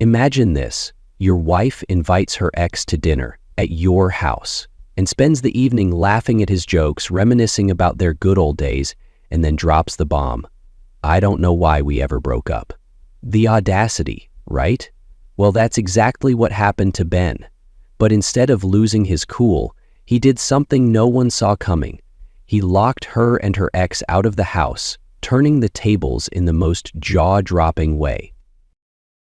Imagine this. Your wife invites her ex to dinner at your house and spends the evening laughing at his jokes, reminiscing about their good old days, and then drops the bomb. I don't know why we ever broke up. The audacity, right? Well, that's exactly what happened to Ben. But instead of losing his cool, he did something no one saw coming. He locked her and her ex out of the house, turning the tables in the most jaw-dropping way.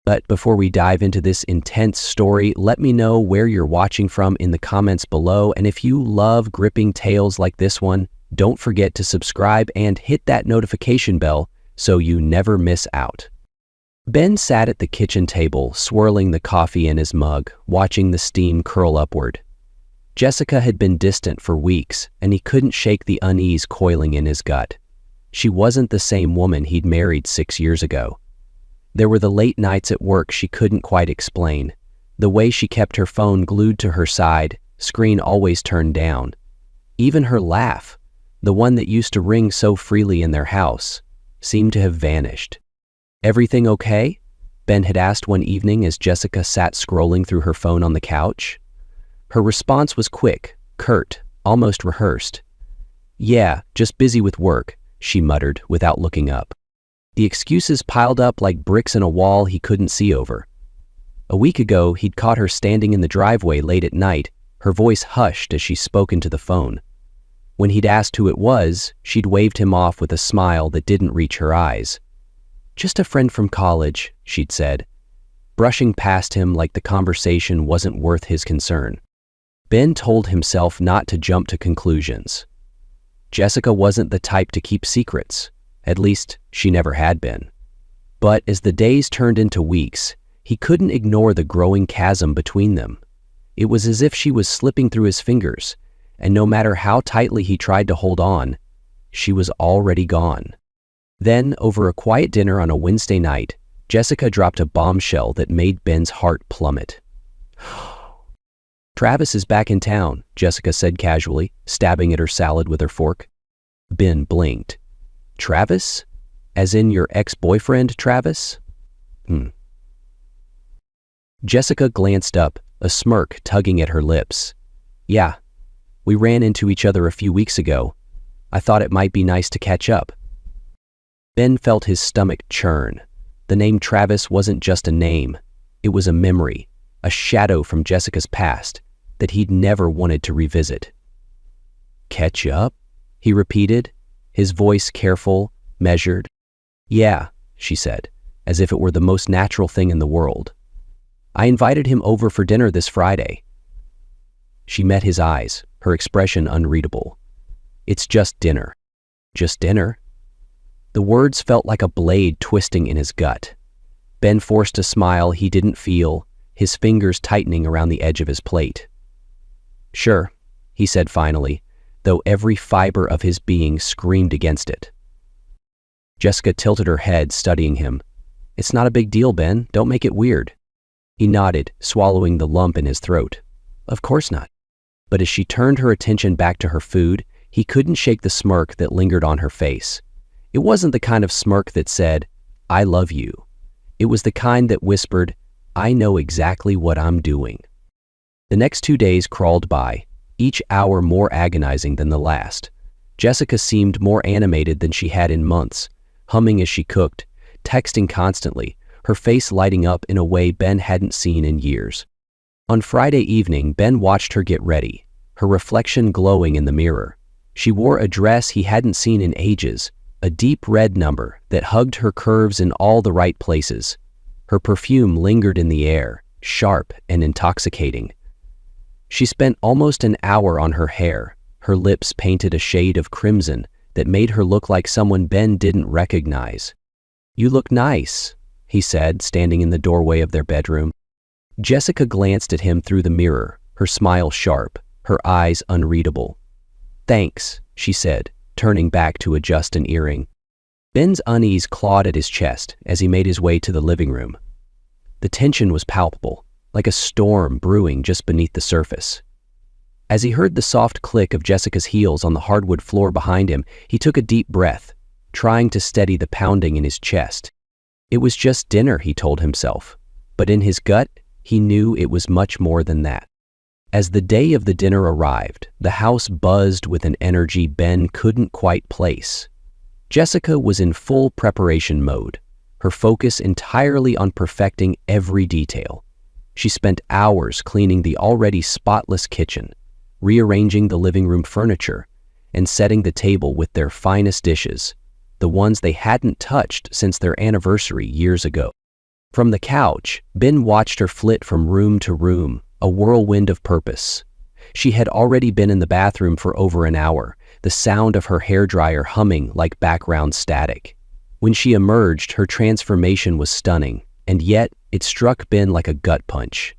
But before we dive into this intense story, let me know where you're watching from in the comments below, and if you love gripping tales like this one, don't forget to subscribe and hit that notification bell so you never miss out. Ben sat at the kitchen table, swirling the coffee in his mug, watching the steam curl upward. Jessica had been distant for weeks, and he couldn't shake the unease coiling in his gut. She wasn't the same woman he'd married 6 years ago. There were the late nights at work she couldn't quite explain, the way she kept her phone glued to her side, screen always turned down. Even her laugh, the one that used to ring so freely in their house, seemed to have vanished. "Everything okay?" Ben had asked one evening as Jessica sat scrolling through her phone on the couch. Her response was quick, curt, almost rehearsed. "Yeah, just busy with work," she muttered without looking up. The excuses piled up like bricks in a wall he couldn't see over. A week ago, he'd caught her standing in the driveway late at night, her voice hushed as she spoke into the phone. When he'd asked who it was, she'd waved him off with a smile that didn't reach her eyes. "Just a friend from college," she'd said, brushing past him like the conversation wasn't worth his concern. Ben told himself not to jump to conclusions. Jessica wasn't the type to keep secrets. At least, she never had been. But as the days turned into weeks, he couldn't ignore the growing chasm between them. It was as if she was slipping through his fingers, and no matter how tightly he tried to hold on, she was already gone. Then, over a quiet dinner on a Wednesday night, Jessica dropped a bombshell that made Ben's heart plummet. "Travis is back in town," Jessica said casually, stabbing at her salad with her fork. Ben blinked. "Travis? As in your ex-boyfriend, Travis?" Jessica glanced up, a smirk tugging at her lips. "Yeah, we ran into each other a few weeks ago. I thought it might be nice to catch up." Ben felt his stomach churn. The name Travis wasn't just a name. It was a memory, a shadow from Jessica's past that he'd never wanted to revisit. "Catch up?" he repeated, his voice careful, measured. "Yeah," she said, as if it were the most natural thing in the world. "I invited him over for dinner this Friday." She met his eyes, her expression unreadable. "It's just dinner." "Just dinner?" The words felt like a blade twisting in his gut. Ben forced a smile he didn't feel, his fingers tightening around the edge of his plate. "Sure," he said finally, though every fiber of his being screamed against it. Jessica tilted her head, studying him. "It's not a big deal, Ben. Don't make it weird." He nodded, swallowing the lump in his throat. "Of course not." But as she turned her attention back to her food, he couldn't shake the smirk that lingered on her face. It wasn't the kind of smirk that said, "I love you." It was the kind that whispered, "I know exactly what I'm doing." The next 2 days crawled by, each hour more agonizing than the last. Jessica seemed more animated than she had in months, humming as she cooked, texting constantly, her face lighting up in a way Ben hadn't seen in years. On Friday evening, Ben watched her get ready, her reflection glowing in the mirror. She wore a dress he hadn't seen in ages, a deep red number that hugged her curves in all the right places. Her perfume lingered in the air, sharp and intoxicating. She spent almost an hour on her hair, her lips painted a shade of crimson that made her look like someone Ben didn't recognize. "You look nice," he said, standing in the doorway of their bedroom. Jessica glanced at him through the mirror, her smile sharp, her eyes unreadable. "Thanks," she said, turning back to adjust an earring. Ben's unease clawed at his chest as he made his way to the living room. The tension was palpable, like a storm brewing just beneath the surface. As he heard the soft click of Jessica's heels on the hardwood floor behind him, he took a deep breath, trying to steady the pounding in his chest. It was just dinner, he told himself. but in his gut, he knew it was much more than that. As the day of the dinner arrived, the house buzzed with an energy Ben couldn't quite place. Jessica was in full preparation mode, her focus entirely on perfecting every detail. She spent hours cleaning the already spotless kitchen, rearranging the living room furniture, and setting the table with their finest dishes, the ones they hadn't touched since their anniversary years ago. From the couch, Ben watched her flit from room to room, a whirlwind of purpose. She had already been in the bathroom for over an hour, the sound of her hairdryer humming like background static. When she emerged, her transformation was stunning, and yet it struck Ben like a gut punch.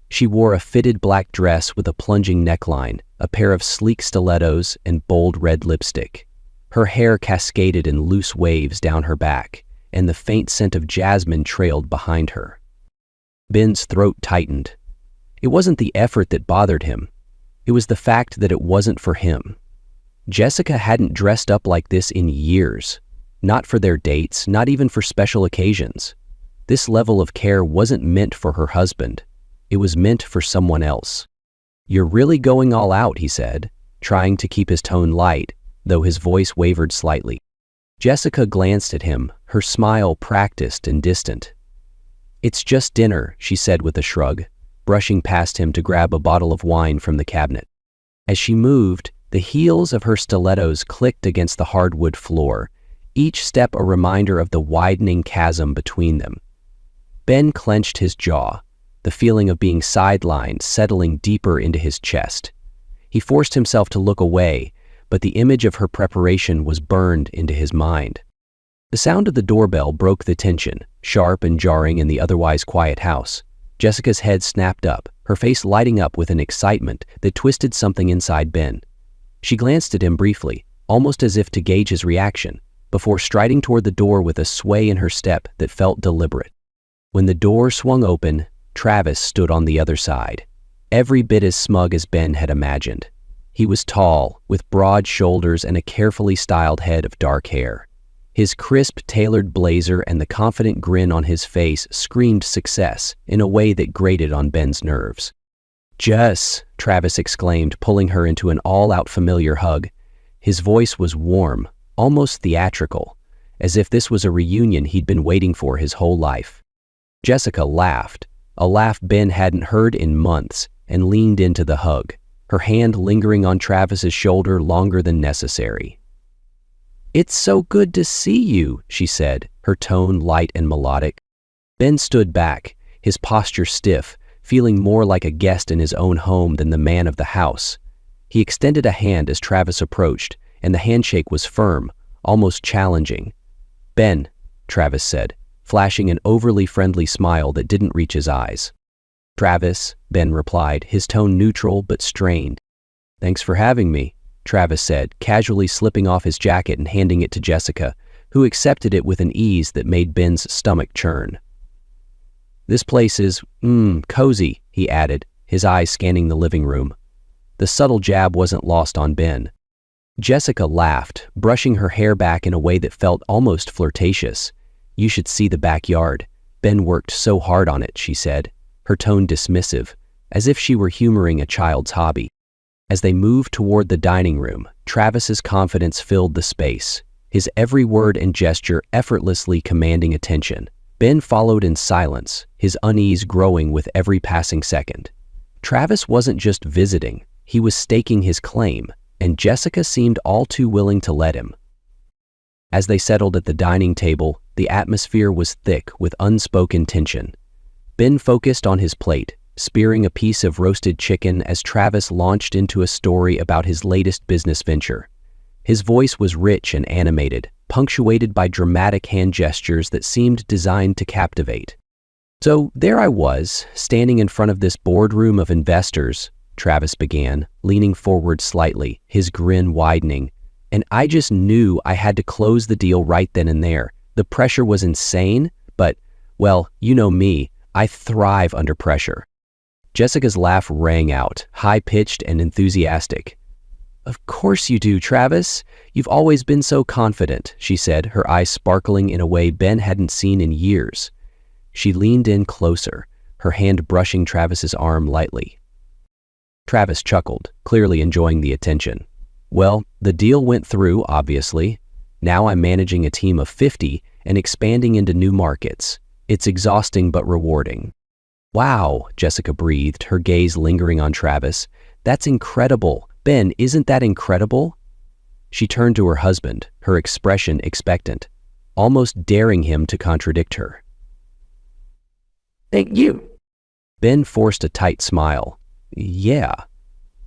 She wore a fitted black dress with a plunging neckline, a pair of sleek stilettos, and bold red lipstick. Her hair cascaded in loose waves down her back, and the faint scent of jasmine trailed behind her. Ben's throat tightened. It wasn't the effort that bothered him. It was the fact that it wasn't for him. Jessica hadn't dressed up like this in years. Not for their dates, not even for special occasions. This level of care wasn't meant for her husband. It was meant for someone else. "You're really going all out," he said, trying to keep his tone light, though his voice wavered slightly. Jessica glanced at him, her smile practiced and distant. "It's just dinner," she said with a shrug, brushing past him to grab a bottle of wine from the cabinet. As she moved, the heels of her stilettos clicked against the hardwood floor, each step a reminder of the widening chasm between them. Ben clenched his jaw, the feeling of being sidelined settling deeper into his chest. He forced himself to look away, but the image of her preparation was burned into his mind. The sound of the doorbell broke the tension, sharp and jarring in the otherwise quiet house. Jessica's head snapped up, her face lighting up with an excitement that twisted something inside Ben. She glanced at him briefly, almost as if to gauge his reaction, before striding toward the door with a sway in her step that felt deliberate. When the door swung open, Travis stood on the other side, every bit as smug as Ben had imagined. He was tall, with broad shoulders and a carefully styled head of dark hair. His crisp, tailored blazer and the confident grin on his face screamed success in a way that grated on Ben's nerves. "Jess," Travis exclaimed, pulling her into an all-out familiar hug. His voice was warm, almost theatrical, as if this was a reunion he'd been waiting for his whole life. Jessica laughed, a laugh Ben hadn't heard in months, and leaned into the hug, her hand lingering on Travis's shoulder longer than necessary. "It's so good to see you," she said, her tone light and melodic. Ben stood back, his posture stiff, feeling more like a guest in his own home than the man of the house. He extended a hand as Travis approached, and the handshake was firm, almost challenging. "Ben," Travis said, flashing an overly friendly smile that didn't reach his eyes. "Travis," Ben replied, his tone neutral but strained. "Thanks for having me," Travis said, casually slipping off his jacket and handing it to Jessica, who accepted it with an ease that made Ben's stomach churn. "This place is, cozy," he added, his eyes scanning the living room. The subtle jab wasn't lost on Ben. Jessica laughed, brushing her hair back in a way that felt almost flirtatious. "You should see the backyard. Ben worked so hard on it," she said, her tone dismissive, as if she were humoring a child's hobby. As they moved toward the dining room, Travis's confidence filled the space, his every word and gesture effortlessly commanding attention. Ben followed in silence, his unease growing with every passing second. Travis wasn't just visiting, he was staking his claim, and Jessica seemed all too willing to let him. As they settled at the dining table, the atmosphere was thick with unspoken tension. Ben focused on his plate, spearing a piece of roasted chicken as Travis launched into a story about his latest business venture. His voice was rich and animated, punctuated by dramatic hand gestures that seemed designed to captivate. "So there I was, standing in front of this boardroom of investors," Travis began, leaning forward slightly, his grin widening, "and I just knew I had to close the deal right then and there. The pressure was insane, but, well, you know me, I thrive under pressure." Jessica's laugh rang out, high-pitched and enthusiastic. "Of course you do, Travis. You've always been so confident," she said, her eyes sparkling in a way Ben hadn't seen in years. She leaned in closer, her hand brushing Travis's arm lightly. Travis chuckled, clearly enjoying the attention. Well, the deal went through, obviously. Now I'm managing a team of 50 and expanding into new markets. It's exhausting but rewarding. Wow, Jessica breathed, her gaze lingering on Travis. That's incredible. Ben, isn't that incredible? She turned to her husband, her expression expectant, almost daring him to contradict her. Thank you. Ben forced a tight smile. Yeah.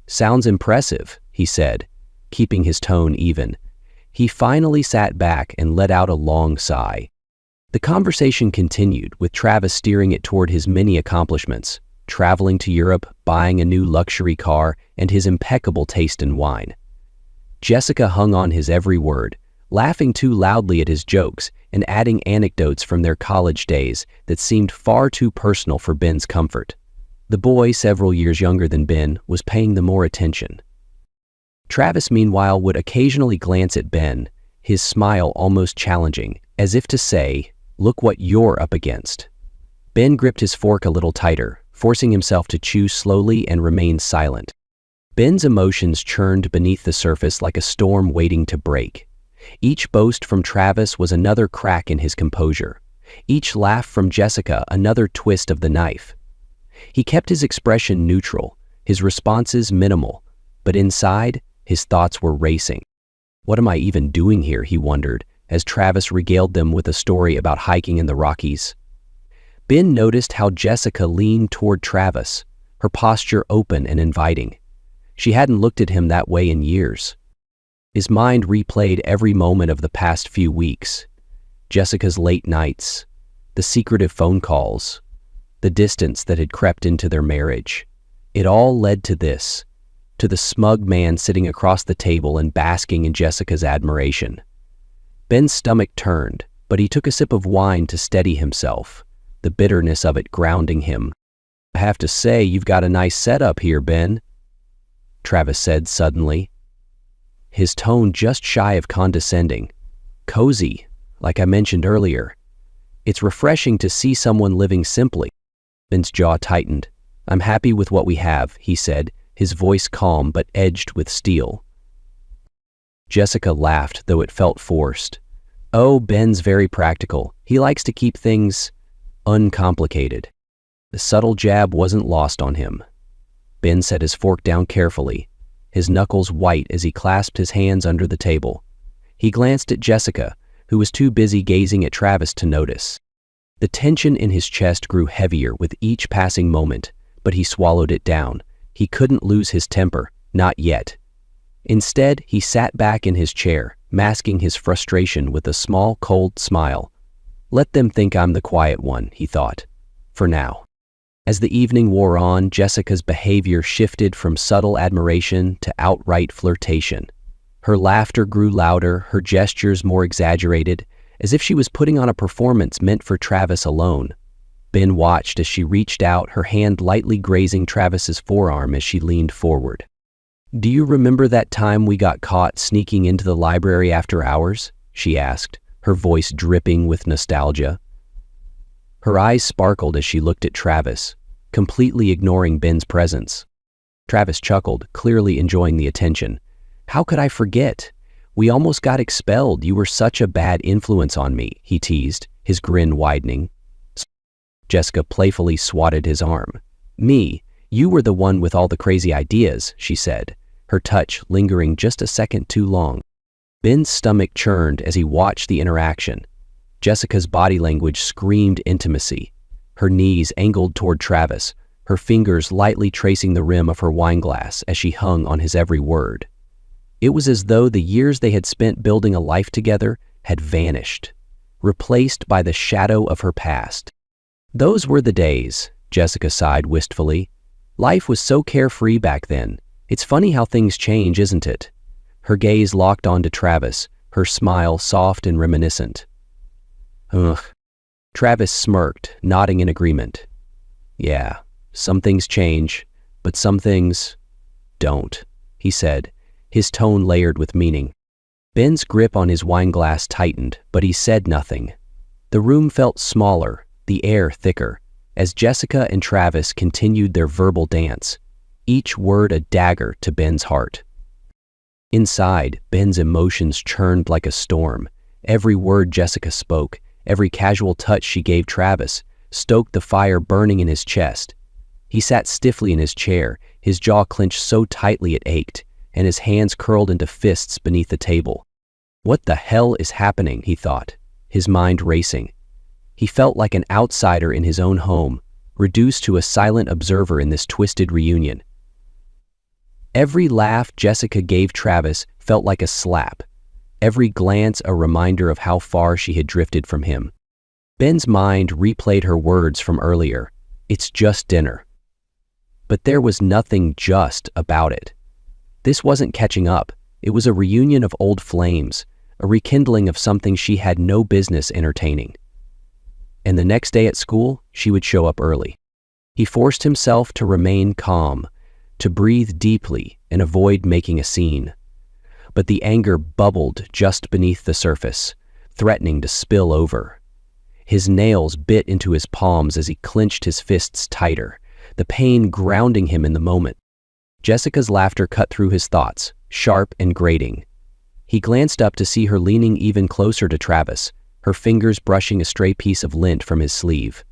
Sounds impressive, he said, keeping his tone even. He finally sat back and let out a long sigh. The conversation continued, with Travis steering it toward his many accomplishments, traveling to Europe, buying a new luxury car, and his impeccable taste in wine. Jessica hung on his every word, laughing too loudly at his jokes and adding anecdotes from their college days that seemed far too personal for Ben's comfort. The boy, several years younger than Ben, was paying them more attention. Travis, meanwhile, would occasionally glance at Ben, his smile almost challenging, as if to say, "Look what you're up against." Ben gripped his fork a little tighter, forcing himself to chew slowly and remain silent. Ben's emotions churned beneath the surface like a storm waiting to break. Each boast from Travis was another crack in his composure. Each laugh from Jessica another twist of the knife. He kept his expression neutral, his responses minimal, but inside, his thoughts were racing. What am I even doing here, he wondered, as Travis regaled them with a story about hiking in the Rockies. Ben noticed how Jessica leaned toward Travis, her posture open and inviting. She hadn't looked at him that way in years. His mind replayed every moment of the past few weeks. Jessica's late nights, the secretive phone calls, the distance that had crept into their marriage. It all led to this, to the smug man sitting across the table and basking in Jessica's admiration. Ben's stomach turned, but he took a sip of wine to steady himself, the bitterness of it grounding him. "I have to say, you've got a nice setup here, Ben," Travis said suddenly, his tone just shy of condescending. "Cozy, like I mentioned earlier. It's refreshing to see someone living simply." Ben's jaw tightened. "I'm happy with what we have," he said, his voice calm but edged with steel. Jessica laughed, though it felt forced. "Oh, Ben's very practical. He likes to keep things uncomplicated." The subtle jab wasn't lost on him. Ben set his fork down carefully, his knuckles white as he clasped his hands under the table. He glanced at Jessica, who was too busy gazing at Travis to notice. The tension in his chest grew heavier with each passing moment, but he swallowed it down. He couldn't lose his temper, not yet. Instead, he sat back in his chair, masking his frustration with a small, cold smile. "Let them think I'm the quiet one," he thought, for now. As the evening wore on, Jessica's behavior shifted from subtle admiration to outright flirtation. Her laughter grew louder, her gestures more exaggerated, as if she was putting on a performance meant for Travis alone. Ben watched as she reached out, her hand lightly grazing Travis's forearm as she leaned forward. "Do you remember that time we got caught sneaking into the library after hours?" she asked, her voice dripping with nostalgia. Her eyes sparkled as she looked at Travis, completely ignoring Ben's presence. Travis chuckled, clearly enjoying the attention. "How could I forget? We almost got expelled. You were such a bad influence on me," he teased, his grin widening. Jessica playfully swatted his arm. "Me? You were the one with all the crazy ideas," she said, her touch lingering just a second too long. Ben's stomach churned as he watched the interaction. Jessica's body language screamed intimacy. Her knees angled toward Travis, her fingers lightly tracing the rim of her wineglass as she hung on his every word. It was as though the years they had spent building a life together had vanished, replaced by the shadow of her past. "Those were the days," Jessica sighed wistfully. "Life was so carefree back then. It's funny how things change, isn't it?" Her gaze locked onto Travis, her smile soft and reminiscent. "Ugh." Travis smirked, nodding in agreement. "Yeah, some things change, but some things don't," he said, his tone layered with meaning. Ben's grip on his wineglass tightened, but he said nothing. The room felt smaller, the air thicker, as Jessica and Travis continued their verbal dance, each word a dagger to Ben's heart. Inside, Ben's emotions churned like a storm. Every word Jessica spoke, every casual touch she gave Travis, stoked the fire burning in his chest. He sat stiffly in his chair, his jaw clenched so tightly it ached, and his hands curled into fists beneath the table. What the hell is happening, he thought, his mind racing. He felt like an outsider in his own home, reduced to a silent observer in this twisted reunion. Every laugh Jessica gave Travis felt like a slap, every glance a reminder of how far she had drifted from him. Ben's mind replayed her words from earlier, "It's just dinner." But there was nothing just about it. This wasn't catching up, it was a reunion of old flames, a rekindling of something she had no business entertaining. And the next day at school, she would show up early. He forced himself to remain calm, to breathe deeply and avoid making a scene. But the anger bubbled just beneath the surface, threatening to spill over. His nails bit into his palms as he clenched his fists tighter, the pain grounding him in the moment. Jessica's laughter cut through his thoughts, sharp and grating. He glanced up to see her leaning even closer to Travis, her fingers brushing a stray piece of lint from his sleeve.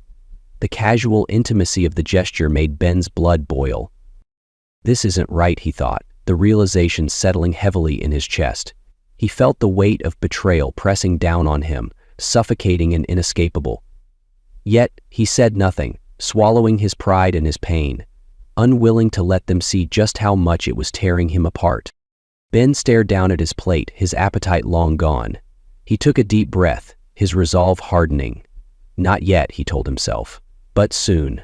The casual intimacy of the gesture made Ben's blood boil. This isn't right, he thought, the realization settling heavily in his chest. He felt the weight of betrayal pressing down on him, suffocating and inescapable. Yet, he said nothing, swallowing his pride and his pain, unwilling to let them see just how much it was tearing him apart. Ben stared down at his plate, his appetite long gone. He took a deep breath, his resolve hardening. Not yet, he told himself, but soon.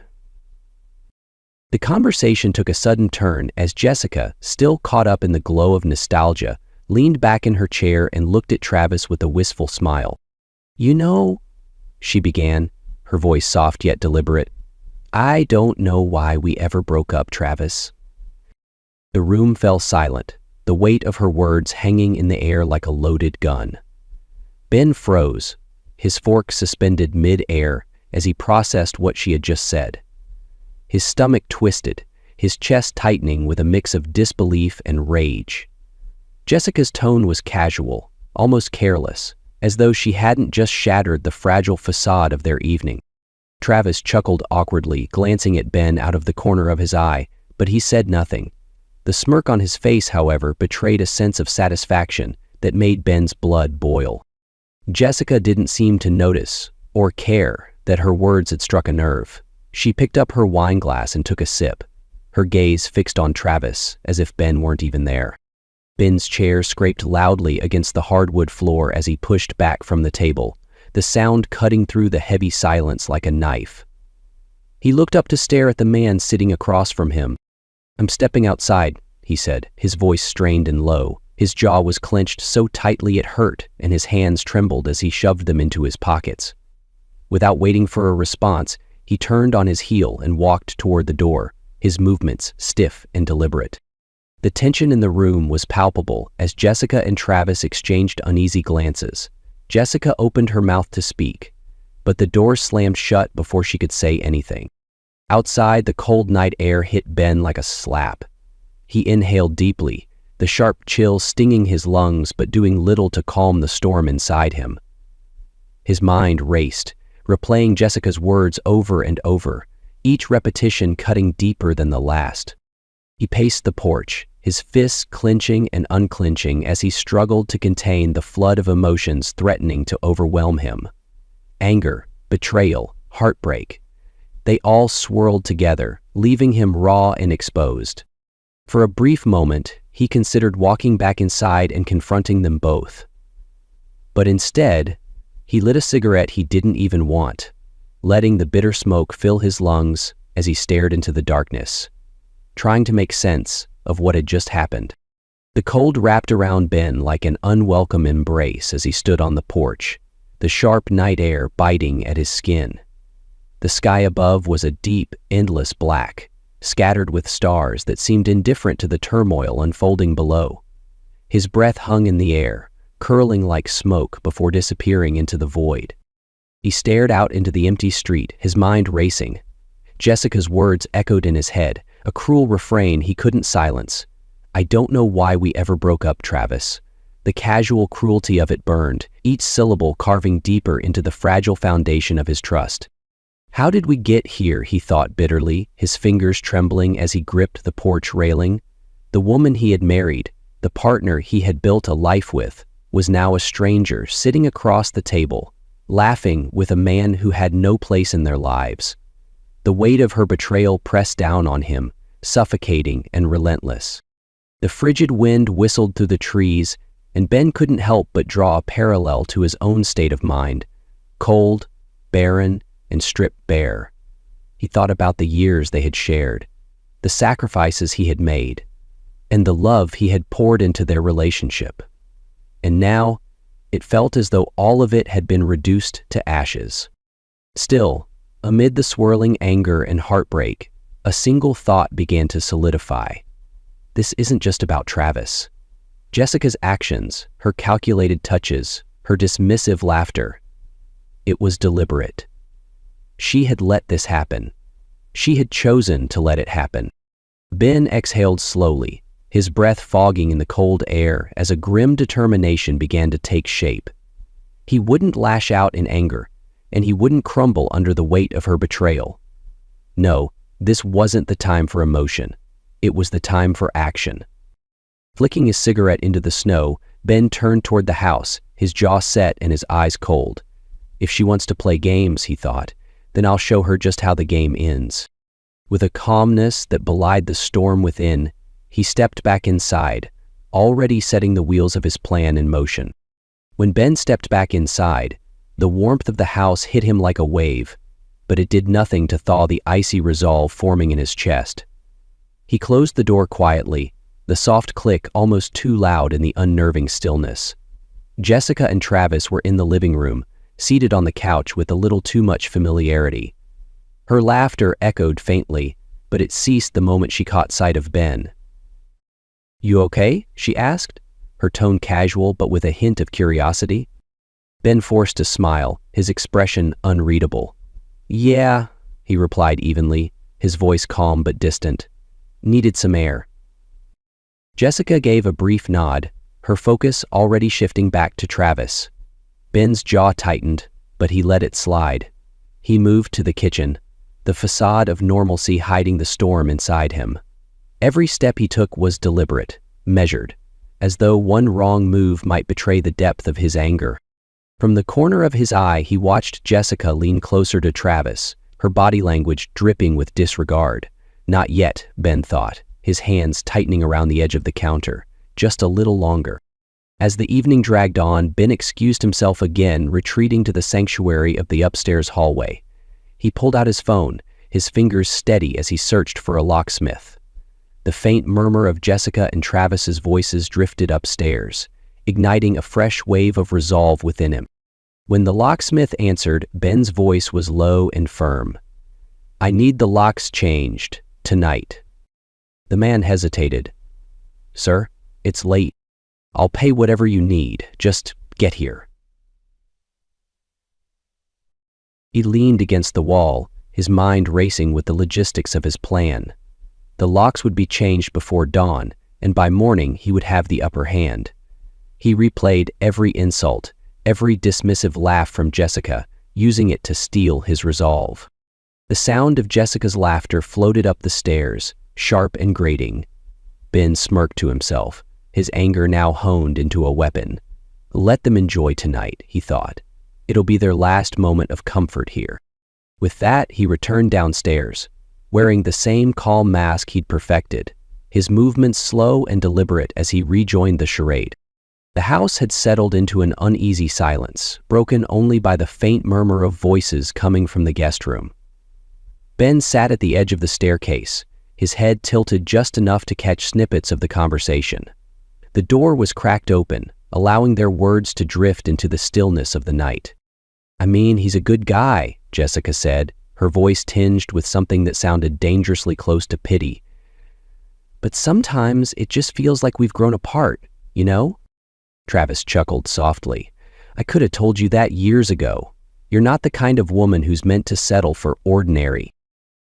The conversation took a sudden turn as Jessica, still caught up in the glow of nostalgia, leaned back in her chair and looked at Travis with a wistful smile. "You know," she began, her voice soft yet deliberate, "I don't know why we ever broke up, Travis." The room fell silent, the weight of her words hanging in the air like a loaded gun. Ben froze, his fork suspended mid-air as he processed what she had just said. His stomach twisted, his chest tightening with a mix of disbelief and rage. Jessica's tone was casual, almost careless, as though she hadn't just shattered the fragile facade of their evening. Travis chuckled awkwardly, glancing at Ben out of the corner of his eye, but he said nothing. The smirk on his face, however, betrayed a sense of satisfaction that made Ben's blood boil. Jessica didn't seem to notice, or care, that her words had struck a nerve. She picked up her wine glass and took a sip, her gaze fixed on Travis, as if Ben weren't even there. Ben's chair scraped loudly against the hardwood floor as he pushed back from the table, the sound cutting through the heavy silence like a knife. He looked up to stare at the man sitting across from him. "I'm stepping outside," he said, his voice strained and low. His jaw was clenched so tightly it hurt, and his hands trembled as he shoved them into his pockets. Without waiting for a response, he turned on his heel and walked toward the door, his movements stiff and deliberate. The tension in the room was palpable as Jessica and Travis exchanged uneasy glances. Jessica opened her mouth to speak, but the door slammed shut before she could say anything. Outside, the cold night air hit Ben like a slap. He inhaled deeply, the sharp chill stinging his lungs but doing little to calm the storm inside him. His mind raced, replaying Jessica's words over and over, each repetition cutting deeper than the last. He paced the porch, his fists clenching and unclenching as he struggled to contain the flood of emotions threatening to overwhelm him. Anger, betrayal, heartbreak. They all swirled together, leaving him raw and exposed. For a brief moment, he considered walking back inside and confronting them both. But instead, he lit a cigarette he didn't even want, letting the bitter smoke fill his lungs as he stared into the darkness, trying to make sense of what had just happened. The cold wrapped around Ben like an unwelcome embrace as he stood on the porch, the sharp night air biting at his skin. The sky above was a deep, endless black, scattered with stars that seemed indifferent to the turmoil unfolding below. His breath hung in the air, curling like smoke before disappearing into the void. He stared out into the empty street, his mind racing. Jessica's words echoed in his head, a cruel refrain he couldn't silence. "I don't know why we ever broke up, Travis." The casual cruelty of it burned, each syllable carving deeper into the fragile foundation of his trust. How did we get here, he thought bitterly, his fingers trembling as he gripped the porch railing. The woman he had married, the partner he had built a life with, was now a stranger sitting across the table, laughing with a man who had no place in their lives. The weight of her betrayal pressed down on him, suffocating and relentless. The frigid wind whistled through the trees, and Ben couldn't help but draw a parallel to his own state of mind, cold, barren, and stripped bare. He thought about the years they had shared, the sacrifices he had made, and the love he had poured into their relationship. And now, it felt as though all of it had been reduced to ashes. Still, amid the swirling anger and heartbreak, a single thought began to solidify. This isn't just about Travis. Jessica's actions, her calculated touches, her dismissive laughter, it was deliberate. She had let this happen. She had chosen to let it happen. Ben exhaled slowly, his breath fogging in the cold air as a grim determination began to take shape. He wouldn't lash out in anger, and he wouldn't crumble under the weight of her betrayal. No, this wasn't the time for emotion. It was the time for action. Flicking his cigarette into the snow, Ben turned toward the house, his jaw set and his eyes cold. If she wants to play games, he thought, then I'll show her just how the game ends. With a calmness that belied the storm within, he stepped back inside, already setting the wheels of his plan in motion. When Ben stepped back inside, the warmth of the house hit him like a wave, but it did nothing to thaw the icy resolve forming in his chest. He closed the door quietly, the soft click almost too loud in the unnerving stillness. Jessica and Travis were in the living room, seated on the couch with a little too much familiarity. Her laughter echoed faintly, but it ceased the moment she caught sight of Ben. "You okay?" she asked, her tone casual but with a hint of curiosity. Ben forced a smile, his expression unreadable. "Yeah," he replied evenly, his voice calm but distant. "Needed some air." Jessica gave a brief nod, her focus already shifting back to Travis. Ben's jaw tightened, but he let it slide. He moved to the kitchen, the facade of normalcy hiding the storm inside him. Every step he took was deliberate, measured, as though one wrong move might betray the depth of his anger. From the corner of his eye, he watched Jessica lean closer to Travis, her body language dripping with disregard. Not yet, Ben thought, his hands tightening around the edge of the counter, just a little longer. As the evening dragged on, Ben excused himself again, retreating to the sanctuary of the upstairs hallway. He pulled out his phone, his fingers steady as he searched for a locksmith. The faint murmur of Jessica and Travis's voices drifted upstairs, igniting a fresh wave of resolve within him. When the locksmith answered, Ben's voice was low and firm. "I need the locks changed, tonight." The man hesitated. "Sir, it's late. I'll pay whatever you need. Just get here." He leaned against the wall, his mind racing with the logistics of his plan. The locks would be changed before dawn, and by morning he would have the upper hand. He replayed every insult, every dismissive laugh from Jessica, using it to steel his resolve. The sound of Jessica's laughter floated up the stairs, sharp and grating. Ben smirked to himself, his anger now honed into a weapon. Let them enjoy tonight, he thought. It'll be their last moment of comfort here. With that, he returned downstairs, wearing the same calm mask he'd perfected, his movements slow and deliberate as he rejoined the charade. The house had settled into an uneasy silence, broken only by the faint murmur of voices coming from the guest room. Ben sat at the edge of the staircase, his head tilted just enough to catch snippets of the conversation. The door was cracked open, allowing their words to drift into the stillness of the night. "I mean, he's a good guy," Jessica said, her voice tinged with something that sounded dangerously close to pity. "But sometimes it just feels like we've grown apart, you know?" Travis chuckled softly. "I could have told you that years ago. You're not the kind of woman who's meant to settle for ordinary."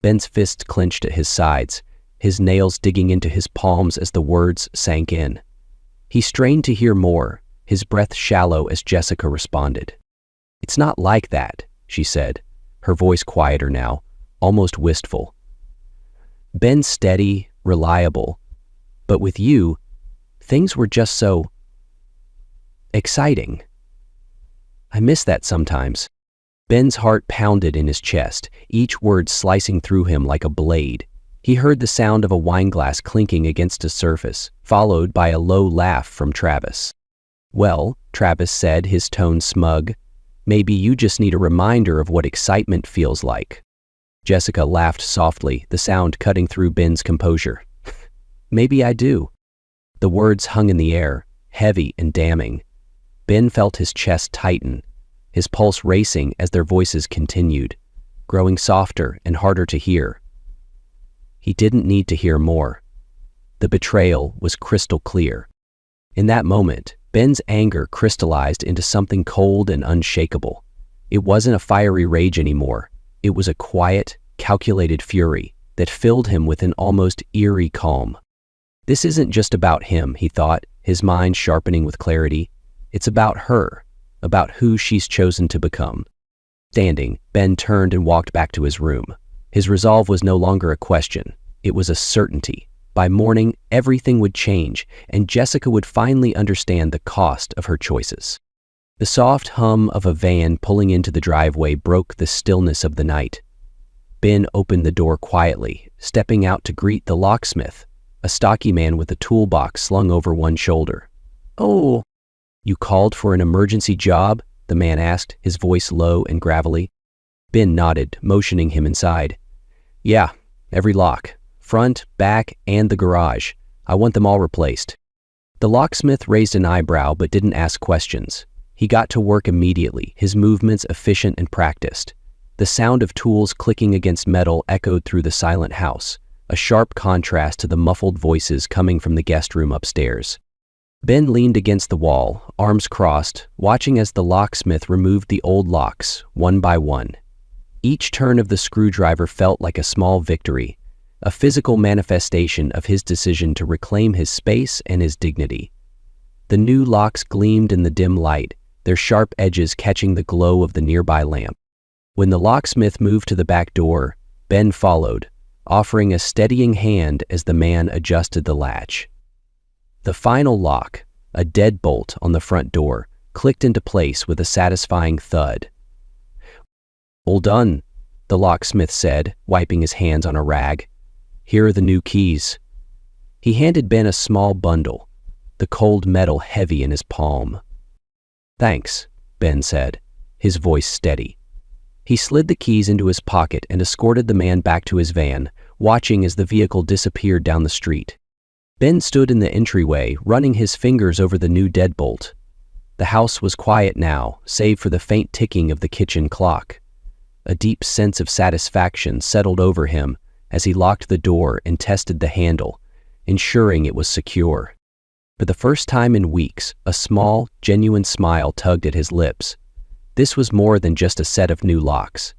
Ben's fist clenched at his sides, his nails digging into his palms as the words sank in. He strained to hear more, his breath shallow as Jessica responded. "It's not like that," she said, her voice quieter now, almost wistful. "Ben's steady, reliable, but with you, things were just so exciting. I miss that sometimes." Ben's heart pounded in his chest, each word slicing through him like a blade. He heard the sound of a wineglass clinking against a surface, followed by a low laugh from Travis. "Well," Travis said, his tone smug, "maybe you just need a reminder of what excitement feels like." Jessica laughed softly, the sound cutting through Ben's composure. "Maybe I do." The words hung in the air, heavy and damning. Ben felt his chest tighten, his pulse racing as their voices continued, growing softer and harder to hear. He didn't need to hear more. The betrayal was crystal clear. In that moment, Ben's anger crystallized into something cold and unshakable. It wasn't a fiery rage anymore. It was a quiet, calculated fury that filled him with an almost eerie calm. This isn't just about him, he thought, his mind sharpening with clarity. It's about her, about who she's chosen to become. Standing, Ben turned and walked back to his room. His resolve was no longer a question. It was a certainty. By morning, everything would change, and Jessica would finally understand the cost of her choices. The soft hum of a van pulling into the driveway broke the stillness of the night. Ben opened the door quietly, stepping out to greet the locksmith, a stocky man with a toolbox slung over one shoulder. "Oh, you called for an emergency job?" the man asked, his voice low and gravelly. Ben nodded, motioning him inside. "Yeah, every lock. Front, back, and the garage. I want them all replaced." The locksmith raised an eyebrow but didn't ask questions. He got to work immediately, his movements efficient and practiced. The sound of tools clicking against metal echoed through the silent house, a sharp contrast to the muffled voices coming from the guest room upstairs. Ben leaned against the wall, arms crossed, watching as the locksmith removed the old locks, one by one. Each turn of the screwdriver felt like a small victory, a physical manifestation of his decision to reclaim his space and his dignity. The new locks gleamed in the dim light, their sharp edges catching the glow of the nearby lamp. When the locksmith moved to the back door, Ben followed, offering a steadying hand as the man adjusted the latch. The final lock, a deadbolt on the front door, clicked into place with a satisfying thud. "All done," the locksmith said, wiping his hands on a rag. "Here are the new keys." He handed Ben a small bundle, the cold metal heavy in his palm. "Thanks," Ben said, his voice steady. He slid the keys into his pocket and escorted the man back to his van, watching as the vehicle disappeared down the street. Ben stood in the entryway, running his fingers over the new deadbolt. The house was quiet now, save for the faint ticking of the kitchen clock. A deep sense of satisfaction settled over him as he locked the door and tested the handle, ensuring it was secure. For the first time in weeks, a small, genuine smile tugged at his lips. This was more than just a set of new locks.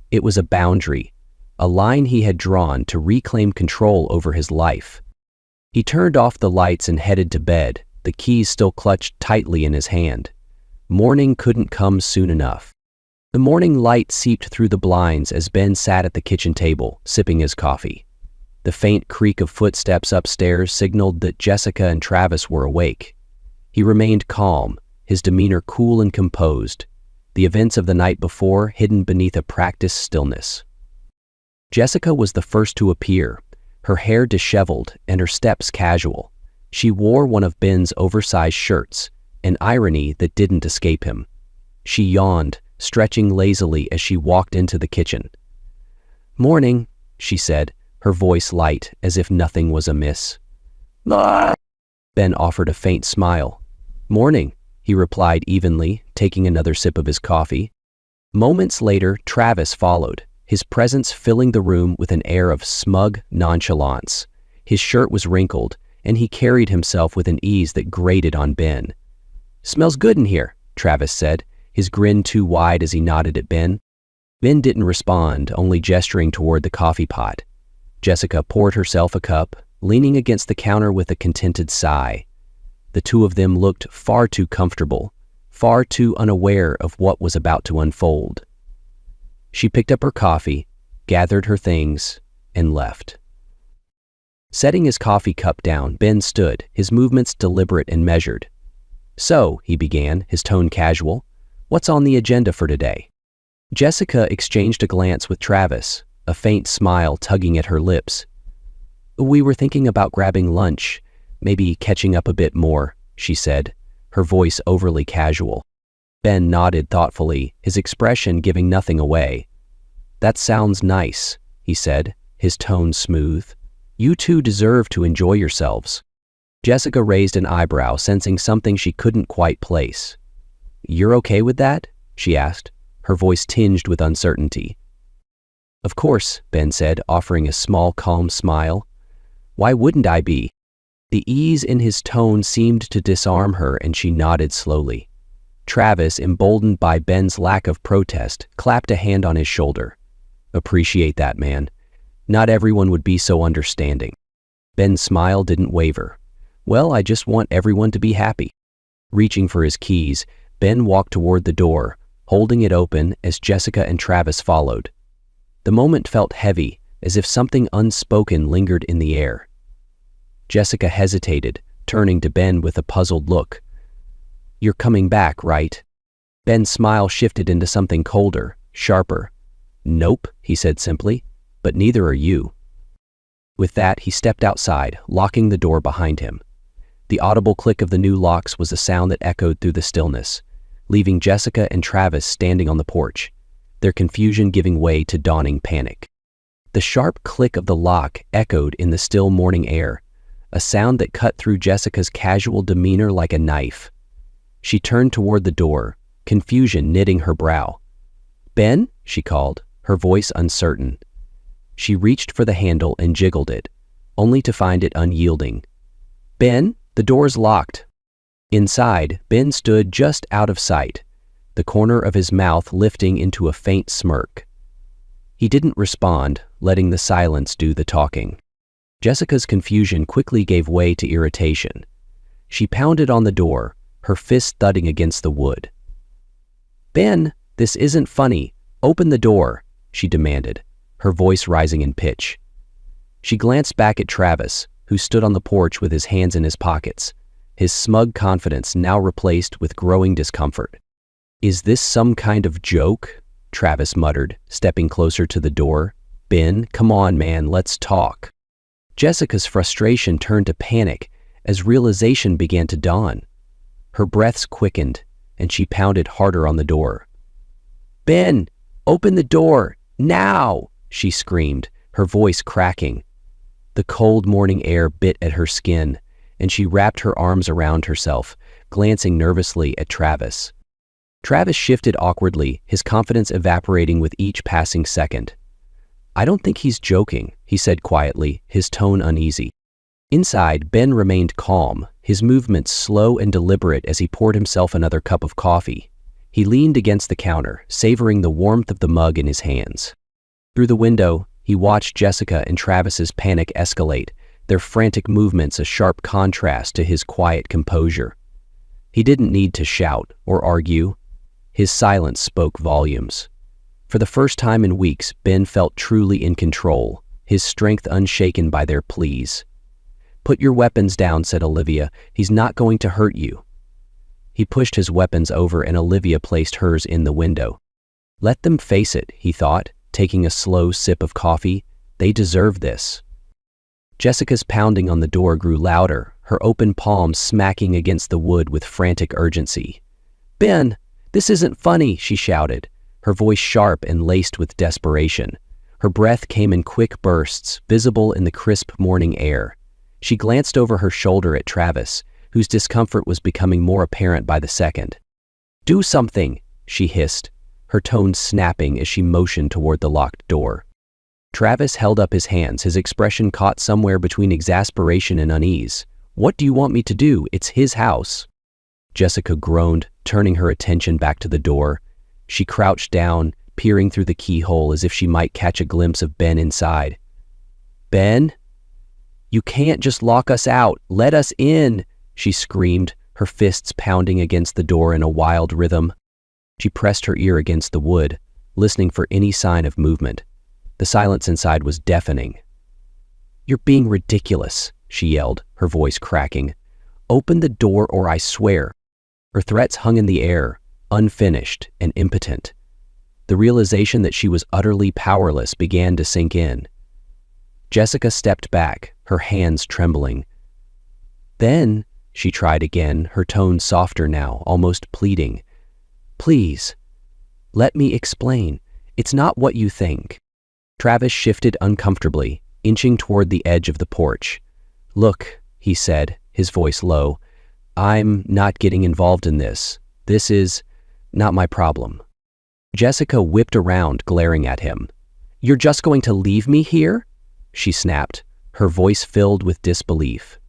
It was a boundary, a line he had drawn to reclaim control over his life. He turned off the lights and headed to bed, the keys still clutched tightly in his hand. Morning couldn't come soon enough. The morning light seeped through the blinds as Ben sat at the kitchen table, sipping his coffee. The faint creak of footsteps upstairs signaled that Jessica and Travis were awake. He remained calm, his demeanor cool and composed, the events of the night before hidden beneath a practiced stillness. Jessica was the first to appear, her hair disheveled and her steps casual. She wore one of Ben's oversized shirts, an irony that didn't escape him. She yawned, stretching lazily as she walked into the kitchen. "Morning," she said, her voice light as if nothing was amiss. "Ah!" Ben offered a faint smile. "Morning," he replied evenly, taking another sip of his coffee. Moments later, Travis followed, his presence filling the room with an air of smug nonchalance. His shirt was wrinkled, and he carried himself with an ease that grated on Ben. "Smells good in here," Travis said, his grin too wide as he nodded at Ben. Ben didn't respond, only gesturing toward the coffee pot. Jessica poured herself a cup, leaning against the counter with a contented sigh. The two of them looked far too comfortable, far too unaware of what was about to unfold. She picked up her coffee, gathered her things, and left. Setting his coffee cup down, Ben stood, his movements deliberate and measured. "So," he began, his tone casual, "what's on the agenda for today?" Jessica exchanged a glance with Travis, a faint smile tugging at her lips. "We were thinking about grabbing lunch, maybe catching up a bit more," she said, her voice overly casual. Ben nodded thoughtfully, his expression giving nothing away. "That sounds nice," he said, his tone smooth. "You two deserve to enjoy yourselves." Jessica raised an eyebrow, sensing something she couldn't quite place. "You're okay with that?" she asked, her voice tinged with uncertainty. "Of course," Ben said, offering a small, calm smile. "Why wouldn't I be?" The ease in his tone seemed to disarm her, and she nodded slowly. Travis, emboldened by Ben's lack of protest, clapped a hand on his shoulder. "Appreciate that, man. Not everyone would be so understanding." Ben's smile didn't waver. "Well, I just want everyone to be happy." Reaching for his keys, Ben walked toward the door, holding it open as Jessica and Travis followed. The moment felt heavy, as if something unspoken lingered in the air. Jessica hesitated, turning to Ben with a puzzled look. "You're coming back, right?" Ben's smile shifted into something colder, sharper. "Nope," he said simply, "but neither are you." With that, he stepped outside, locking the door behind him. The audible click of the new locks was a sound that echoed through the stillness, leaving Jessica and Travis standing on the porch, their confusion giving way to dawning panic. The sharp click of the lock echoed in the still morning air, a sound that cut through Jessica's casual demeanor like a knife. She turned toward the door, confusion knitting her brow. "Ben?" she called, her voice uncertain. She reached for the handle and jiggled it, only to find it unyielding. "Ben, the door's locked." Inside, Ben stood just out of sight, the corner of his mouth lifting into a faint smirk. He didn't respond, letting the silence do the talking. Jessica's confusion quickly gave way to irritation. She pounded on the door, her fist thudding against the wood. "Ben, this isn't funny. Open the door," she demanded, her voice rising in pitch. She glanced back at Travis, who stood on the porch with his hands in his pockets, his smug confidence now replaced with growing discomfort. "Is this some kind of joke?" Travis muttered, stepping closer to the door. "Ben, come on, man, let's talk." Jessica's frustration turned to panic as realization began to dawn. Her breaths quickened, and she pounded harder on the door. "Ben, open the door, now!" she screamed, her voice cracking. The cold morning air bit at her skin, and she wrapped her arms around herself, glancing nervously at Travis. Travis shifted awkwardly, his confidence evaporating with each passing second. "I don't think he's joking," he said quietly, his tone uneasy. Inside, Ben remained calm, his movements slow and deliberate as he poured himself another cup of coffee. He leaned against the counter, savoring the warmth of the mug in his hands. Through the window, he watched Jessica and Travis's panic escalate, their frantic movements a sharp contrast to his quiet composure. He didn't need to shout or argue. His silence spoke volumes. For the first time in weeks, Ben felt truly in control, his strength unshaken by their pleas. "Put your weapons down," said Olivia. "He's not going to hurt you." He pushed his weapons over and Olivia placed hers in the window. "Let them face it," he thought, taking a slow sip of coffee. "They deserve this." Jessica's pounding on the door grew louder, her open palms smacking against the wood with frantic urgency. "Ben, this isn't funny," she shouted, her voice sharp and laced with desperation. Her breath came in quick bursts, visible in the crisp morning air. She glanced over her shoulder at Travis, whose discomfort was becoming more apparent by the second. "Do something," she hissed, her tone snapping as she motioned toward the locked door. Travis held up his hands, his expression caught somewhere between exasperation and unease. "What do you want me to do? It's his house." Jessica groaned, turning her attention back to the door. She crouched down, peering through the keyhole as if she might catch a glimpse of Ben inside. "Ben? You can't just lock us out. Let us in," she screamed, her fists pounding against the door in a wild rhythm. She pressed her ear against the wood, listening for any sign of movement. The silence inside was deafening. "You're being ridiculous," she yelled, her voice cracking. "Open the door or I swear." Her threats hung in the air, unfinished and impotent. The realization that she was utterly powerless began to sink in. Jessica stepped back, her hands trembling. "Ben," she tried again, her tone softer now, almost pleading. "Please, let me explain. It's not what you think." Travis shifted uncomfortably, inching toward the edge of the porch. "Look," he said, his voice low, "I'm not getting involved in this. This is not my problem." Jessica whipped around, glaring at him. "You're just going to leave me here?" she snapped, her voice filled with disbelief.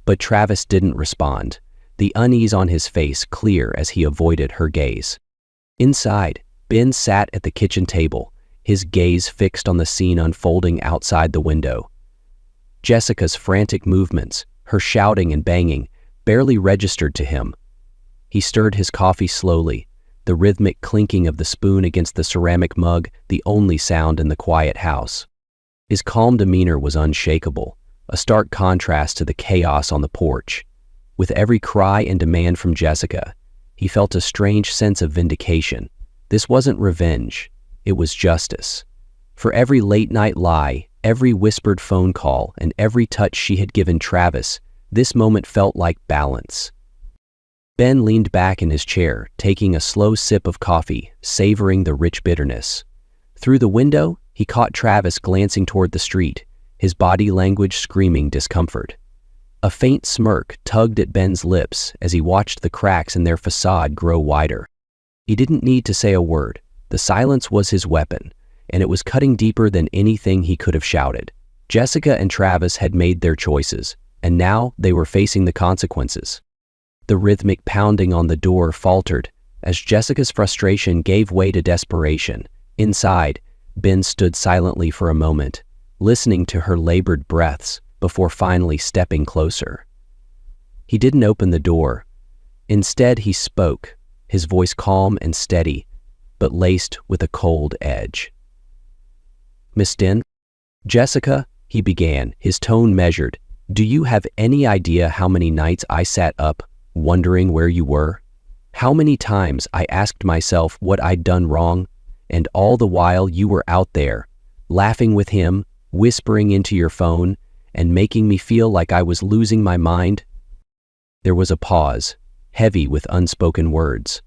But Travis didn't respond, the unease on his face clear as he avoided her gaze. Inside, Ben sat at the kitchen table, his gaze fixed on the scene unfolding outside the window. Jessica's frantic movements, her shouting and banging, barely registered to him. He stirred his coffee slowly, the rhythmic clinking of the spoon against the ceramic mug the only sound in the quiet house. His calm demeanor was unshakable, a stark contrast to the chaos on the porch. With every cry and demand from Jessica, he felt a strange sense of vindication. This wasn't revenge, it was justice. For every late-night lie, every whispered phone call, and every touch she had given Travis, this moment felt like balance. Ben leaned back in his chair, taking a slow sip of coffee, savoring the rich bitterness. Through the window, he caught Travis glancing toward the street, his body language screaming discomfort. A faint smirk tugged at Ben's lips as he watched the cracks in their facade grow wider. He didn't need to say a word. The silence was his weapon, and it was cutting deeper than anything he could have shouted. Jessica and Travis had made their choices, and now they were facing the consequences. The rhythmic pounding on the door faltered as Jessica's frustration gave way to desperation. Inside, Ben stood silently for a moment, listening to her labored breaths before finally stepping closer. He didn't open the door. Instead, he spoke, his voice calm and steady, but laced with a cold edge. "Miss Den?" "Jessica," he began, his tone measured, "do you have any idea how many nights I sat up, wondering where you were? How many times I asked myself what I'd done wrong, and all the while you were out there, laughing with him, whispering into your phone, and making me feel like I was losing my mind?" There was a pause, heavy with unspoken words.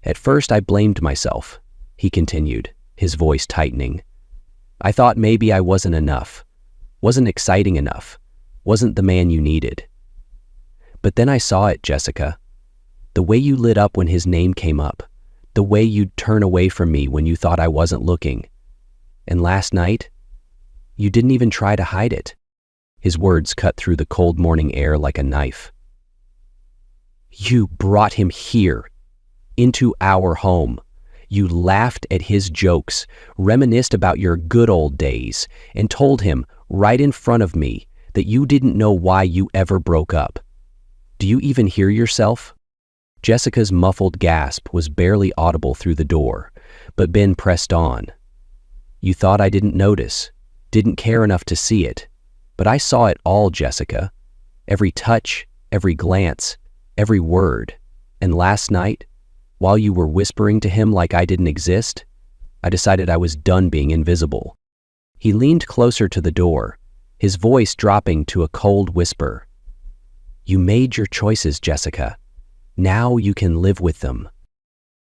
"At first I blamed myself," he continued, his voice tightening. "I thought maybe I wasn't enough, wasn't exciting enough, wasn't the man you needed. But then I saw it, Jessica. The way you lit up when his name came up, the way you'd turn away from me when you thought I wasn't looking. And last night, you didn't even try to hide it." His words cut through the cold morning air like a knife. "You brought him here, into our home. You laughed at his jokes, reminisced about your good old days, and told him, right in front of me, that you didn't know why you ever broke up. Do you even hear yourself?" Jessica's muffled gasp was barely audible through the door, but Ben pressed on. "You thought I didn't notice, didn't care enough to see it, but I saw it all, Jessica. Every touch, every glance, every word. And last night, while you were whispering to him like I didn't exist, I decided I was done being invisible." He leaned closer to the door, his voice dropping to a cold whisper. "You made your choices, Jessica. Now you can live with them."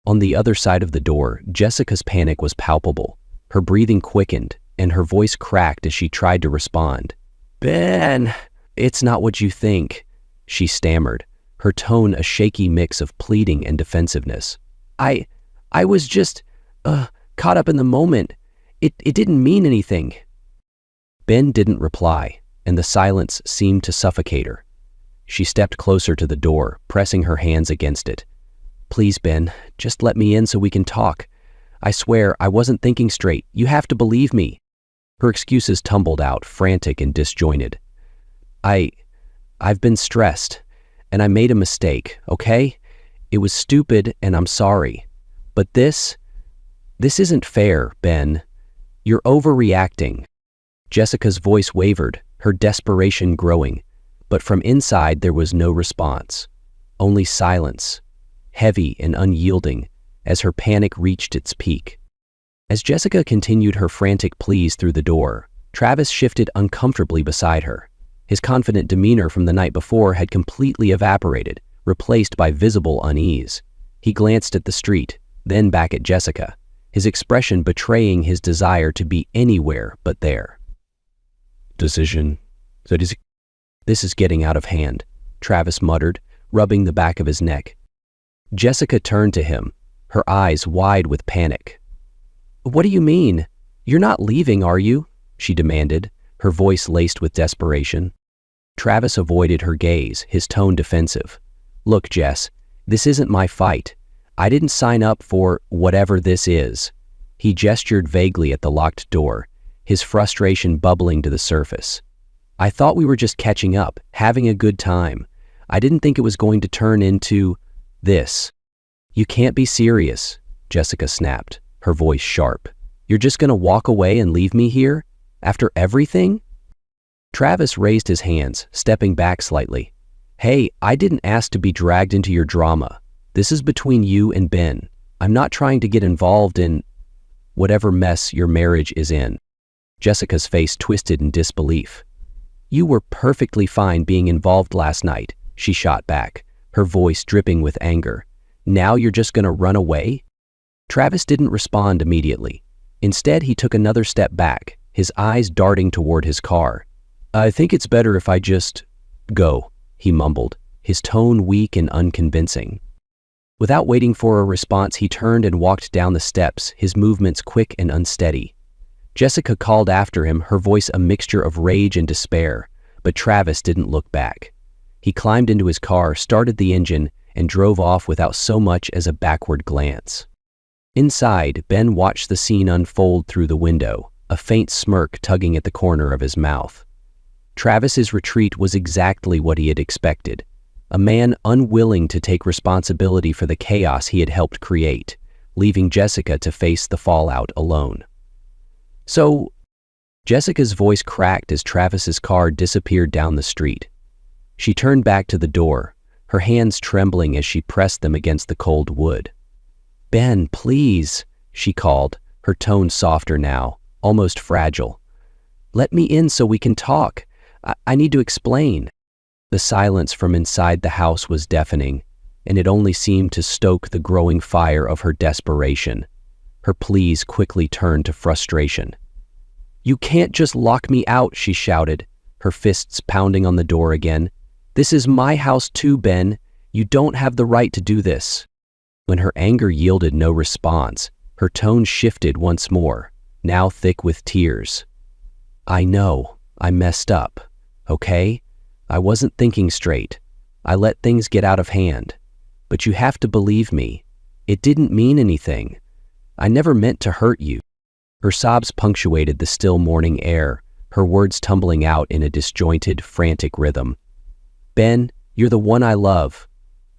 On the other side of the door, Jessica's panic was palpable. Her breathing quickened, and her voice cracked as she tried to respond. "Ben, it's not what you think," she stammered, her tone a shaky mix of pleading and defensiveness. I was just, caught up in the moment. It didn't mean anything." Ben didn't reply, and the silence seemed to suffocate her. She stepped closer to the door, pressing her hands against it. Please, Ben, just let me in so we can talk. I swear, I wasn't thinking straight. You have to believe me. Her excuses tumbled out, frantic and disjointed. I've been stressed, and I made a mistake, okay? It was stupid, and I'm sorry. But this isn't fair, Ben. You're overreacting. Jessica's voice wavered, her desperation growing, but from inside there was no response. Only silence, heavy and unyielding, as her panic reached its peak. As Jessica continued her frantic pleas through the door, Travis shifted uncomfortably beside her. His confident demeanor from the night before had completely evaporated, replaced by visible unease. He glanced at the street, then back at Jessica, his expression betraying his desire to be anywhere but there. Decision. This is getting out of hand, Travis muttered, rubbing the back of his neck. Jessica turned to him, her eyes wide with panic. What do you mean? You're not leaving, are you? She demanded, her voice laced with desperation. Travis avoided her gaze, his tone defensive. Look, Jess, this isn't my fight. I didn't sign up for whatever this is. He gestured vaguely at the locked door, his frustration bubbling to the surface. I thought we were just catching up, having a good time. I didn't think it was going to turn into this. You can't be serious, Jessica snapped, her voice sharp. You're just going to walk away and leave me here? After everything? Travis raised his hands, stepping back slightly. Hey, I didn't ask to be dragged into your drama. This is between you and Ben. I'm not trying to get involved in whatever mess your marriage is in. Jessica's face twisted in disbelief. You were perfectly fine being involved last night, she shot back, her voice dripping with anger. Now you're just going to run away? Travis didn't respond immediately. Instead, he took another step back, his eyes darting toward his car. I think it's better if I just go, he mumbled, his tone weak and unconvincing. Without waiting for a response, he turned and walked down the steps, his movements quick and unsteady. Jessica called after him, her voice a mixture of rage and despair, but Travis didn't look back. He climbed into his car, started the engine, and drove off without so much as a backward glance. Inside, Ben watched the scene unfold through the window, a faint smirk tugging at the corner of his mouth. Travis's retreat was exactly what he had expected, a man unwilling to take responsibility for the chaos he had helped create, leaving Jessica to face the fallout alone. So, Jessica's voice cracked as Travis's car disappeared down the street. She turned back to the door, her hands trembling as she pressed them against the cold wood. Ben, please, she called, her tone softer now, almost fragile. Let me in so we can talk. I need to explain. The silence from inside the house was deafening, and it only seemed to stoke the growing fire of her desperation. Her pleas quickly turned to frustration. You can't just lock me out, she shouted, her fists pounding on the door again. This is my house too, Ben. You don't have the right to do this. When her anger yielded no response, her tone shifted once more, now thick with tears. I know, I messed up, okay? I wasn't thinking straight. I let things get out of hand. But you have to believe me. It didn't mean anything. I never meant to hurt you. Her sobs punctuated the still morning air, her words tumbling out in a disjointed, frantic rhythm. Ben, you're the one I love.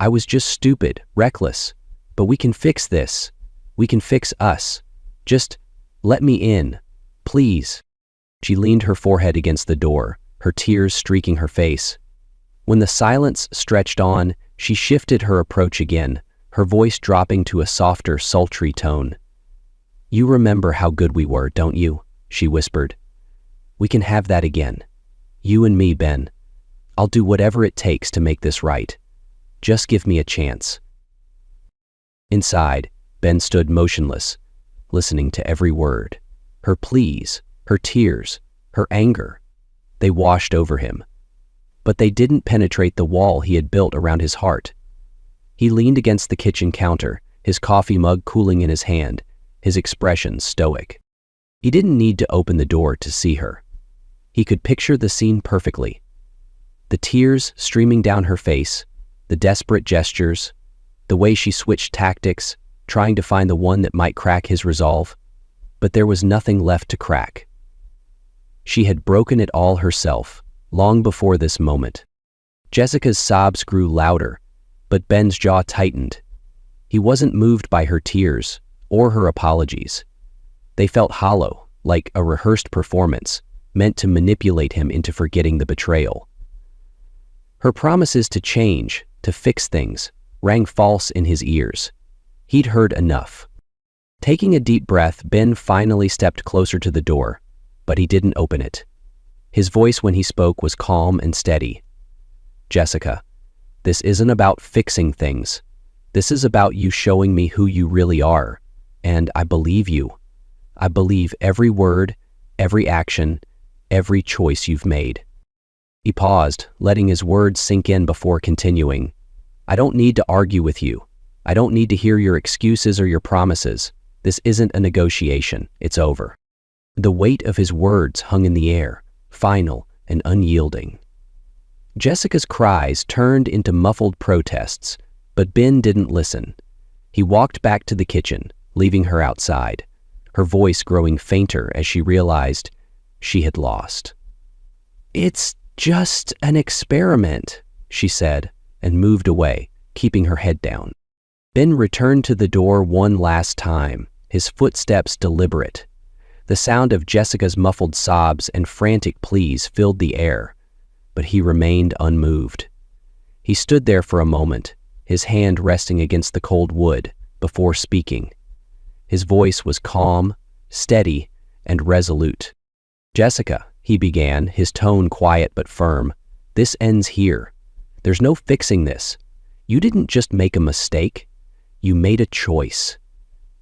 I was just stupid, reckless. But we can fix this. We can fix us. Just let me in, please. She leaned her forehead against the door, her tears streaking her face. When the silence stretched on, she shifted her approach again, her voice dropping to a softer, sultry tone. You remember how good we were, don't you? She whispered. We can have that again. You and me, Ben. I'll do whatever it takes to make this right. Just give me a chance. Inside, Ben stood motionless, listening to every word. Her pleas, her tears, her anger. They washed over him. But they didn't penetrate the wall he had built around his heart. He leaned against the kitchen counter, his coffee mug cooling in his hand, his expression stoic. He didn't need to open the door to see her. He could picture the scene perfectly. The tears streaming down her face, the desperate gestures, the way she switched tactics, trying to find the one that might crack his resolve. But there was nothing left to crack. She had broken it all herself, long before this moment. Jessica's sobs grew louder, but Ben's jaw tightened. He wasn't moved by her tears or her apologies. They felt hollow, like a rehearsed performance, meant to manipulate him into forgetting the betrayal. Her promises to change, to fix things, rang false in his ears. He'd heard enough. Taking a deep breath, Ben finally stepped closer to the door, but he didn't open it. His voice when he spoke was calm and steady. "Jessica, this isn't about fixing things. This is about you showing me who you really are, and I believe you. I believe every word, every action, every choice you've made." He paused, letting his words sink in before continuing. "I don't need to argue with you. I don't need to hear your excuses or your promises. This isn't a negotiation. It's over." The weight of his words hung in the air, final and unyielding. Jessica's cries turned into muffled protests, but Ben didn't listen. He walked back to the kitchen, leaving her outside, her voice growing fainter as she realized she had lost. "It's just an experiment," she said, and moved away, keeping her head down. Ben returned to the door one last time, his footsteps deliberate. The sound of Jessica's muffled sobs and frantic pleas filled the air, but he remained unmoved. He stood there for a moment, his hand resting against the cold wood, before speaking. His voice was calm, steady, and resolute. "Jessica," he began, his tone quiet but firm, "this ends here. There's no fixing this. You didn't just make a mistake. You made a choice.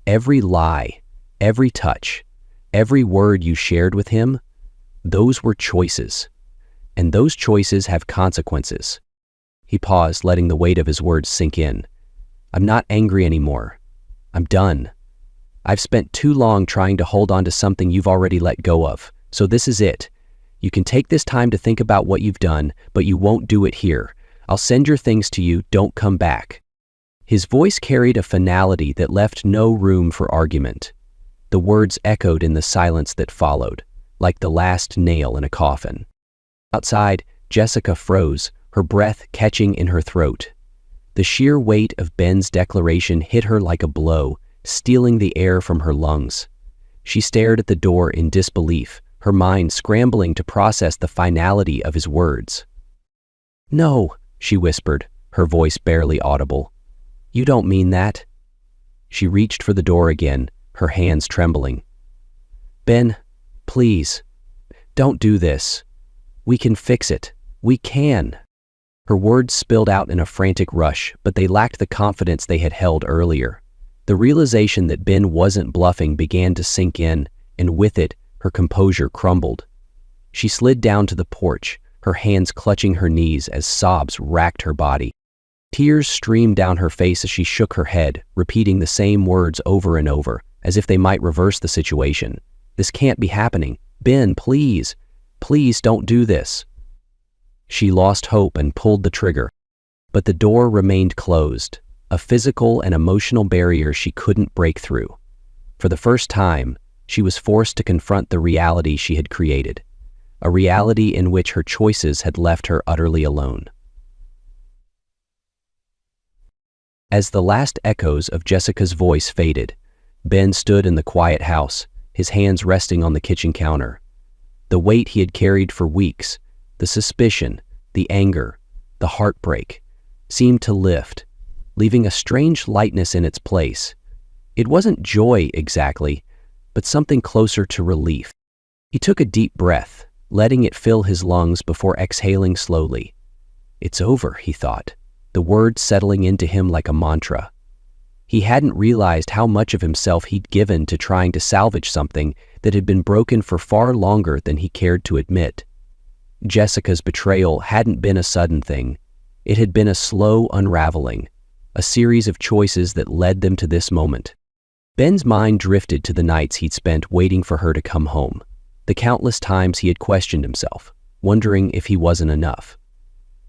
Every lie, every touch, every word you shared with him, those were choices. And those choices have consequences." He paused, letting the weight of his words sink in. "I'm not angry anymore. I'm done. I've spent too long trying to hold on to something you've already let go of, so this is it. You can take this time to think about what you've done, but you won't do it here. I'll send your things to you, don't come back." His voice carried a finality that left no room for argument. The words echoed in the silence that followed, like the last nail in a coffin. Outside, Jessica froze, her breath catching in her throat. The sheer weight of Ben's declaration hit her like a blow, stealing the air from her lungs. She stared at the door in disbelief, her mind scrambling to process the finality of his words. "No," she whispered, her voice barely audible. "You don't mean that." She reached for the door again, her hands trembling. "Ben, please, don't do this. We can fix it. We can." Her words spilled out in a frantic rush, but they lacked the confidence they had held earlier. The realization that Ben wasn't bluffing began to sink in, and with it, her composure crumbled. She slid down to the porch, her hands clutching her knees as sobs racked her body. Tears streamed down her face as she shook her head, repeating the same words over and over, as if they might reverse the situation. "This can't be happening. Ben, please. Please don't do this." She lost hope and pulled the trigger, but the door remained closed, a physical and emotional barrier she couldn't break through. For the first time, she was forced to confront the reality she had created, a reality in which her choices had left her utterly alone. As the last echoes of Jessica's voice faded, Ben stood in the quiet house, his hands resting on the kitchen counter. The weight he had carried for weeks, the suspicion, the anger, the heartbreak, seemed to lift, leaving a strange lightness in its place. It wasn't joy exactly, but something closer to relief. He took a deep breath, letting it fill his lungs before exhaling slowly. "It's over," he thought, the words settling into him like a mantra. He hadn't realized how much of himself he'd given to trying to salvage something that had been broken for far longer than he cared to admit. Jessica's betrayal hadn't been a sudden thing. It had been a slow unraveling, a series of choices that led them to this moment. Ben's mind drifted to the nights he'd spent waiting for her to come home, the countless times he had questioned himself, wondering if he wasn't enough.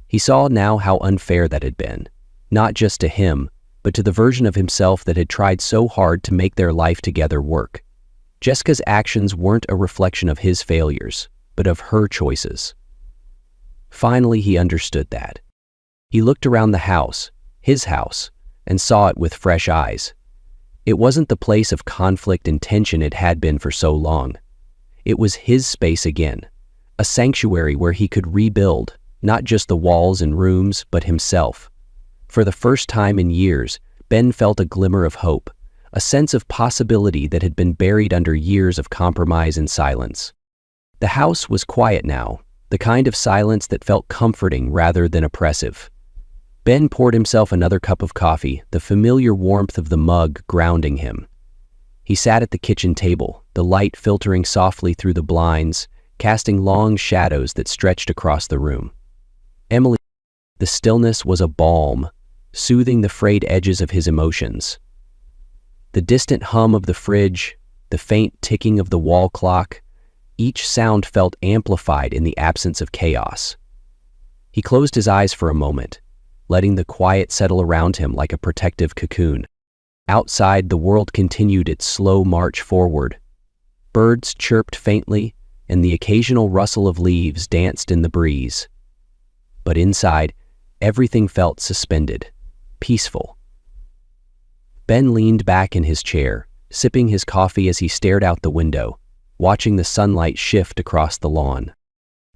He saw now how unfair that had been, not just to him, but to the version of himself that had tried so hard to make their life together work. Jessica's actions weren't a reflection of his failures, but of her choices. Finally, he understood that. He looked around the house, his house, and saw it with fresh eyes. It wasn't the place of conflict and tension it had been for so long. It was his space again, a sanctuary where he could rebuild, not just the walls and rooms, but himself. For the first time in years, Ben felt a glimmer of hope, a sense of possibility that had been buried under years of compromise and silence. The house was quiet now, the kind of silence that felt comforting rather than oppressive. Ben poured himself another cup of coffee, the familiar warmth of the mug grounding him. He sat at the kitchen table, the light filtering softly through the blinds, casting long shadows that stretched across the room. Emily, the stillness was a balm, soothing the frayed edges of his emotions. The distant hum of the fridge, the faint ticking of the wall clock, each sound felt amplified in the absence of chaos. He closed his eyes for a moment, letting the quiet settle around him like a protective cocoon. Outside, the world continued its slow march forward. Birds chirped faintly, and the occasional rustle of leaves danced in the breeze. But inside, everything felt suspended, peaceful. Ben leaned back in his chair, sipping his coffee as he stared out the window, watching the sunlight shift across the lawn.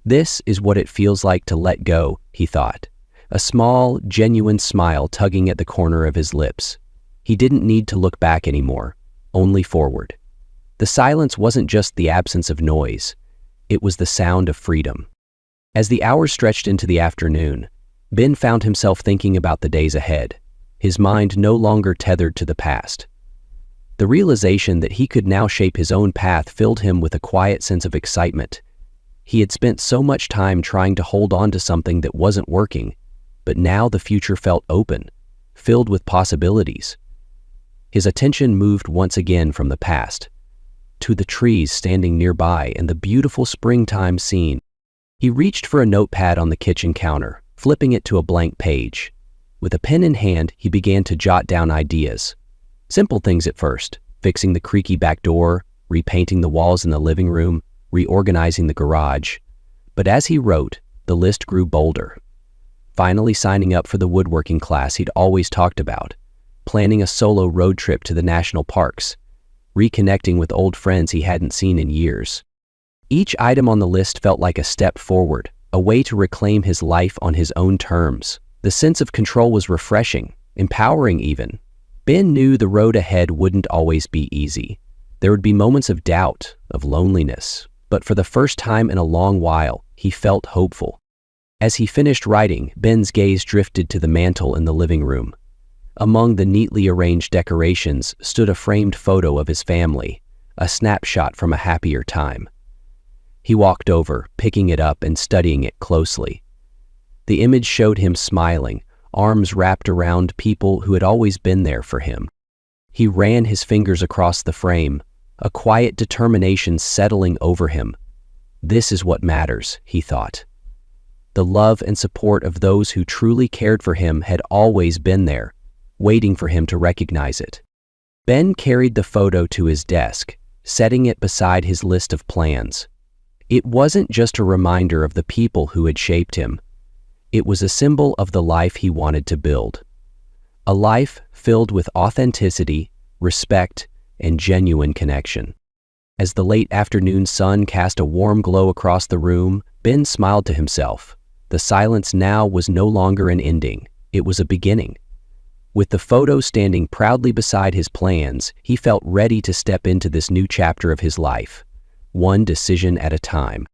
This is what it feels like to let go, he thought, a small, genuine smile tugging at the corner of his lips. He didn't need to look back anymore, only forward. The silence wasn't just the absence of noise, it was the sound of freedom. As the hours stretched into the afternoon, Ben found himself thinking about the days ahead, his mind no longer tethered to the past. The realization that he could now shape his own path filled him with a quiet sense of excitement. He had spent so much time trying to hold on to something that wasn't working, but now the future felt open, filled with possibilities. His attention moved once again from the past to the trees standing nearby and the beautiful springtime scene. He reached for a notepad on the kitchen counter, flipping it to a blank page. With a pen in hand, he began to jot down ideas. Simple things at first, fixing the creaky back door, repainting the walls in the living room, reorganizing the garage. But as he wrote, the list grew bolder. Finally signing up for the woodworking class he'd always talked about, planning a solo road trip to the national parks, reconnecting with old friends he hadn't seen in years. Each item on the list felt like a step forward, a way to reclaim his life on his own terms. The sense of control was refreshing, empowering even. Ben knew the road ahead wouldn't always be easy. There would be moments of doubt, of loneliness, but for the first time in a long while, he felt hopeful. As he finished writing, Ben's gaze drifted to the mantel in the living room. Among the neatly arranged decorations stood a framed photo of his family, a snapshot from a happier time. He walked over, picking it up and studying it closely. The image showed him smiling, arms wrapped around people who had always been there for him. He ran his fingers across the frame, a quiet determination settling over him. This is what matters, he thought. The love and support of those who truly cared for him had always been there, waiting for him to recognize it. Ben carried the photo to his desk, setting it beside his list of plans. It wasn't just a reminder of the people who had shaped him. It was a symbol of the life he wanted to build. A life filled with authenticity, respect, and genuine connection. As the late afternoon sun cast a warm glow across the room, Ben smiled to himself. The silence now was no longer an ending, it was a beginning. With the photo standing proudly beside his plans, he felt ready to step into this new chapter of his life, one decision at a time.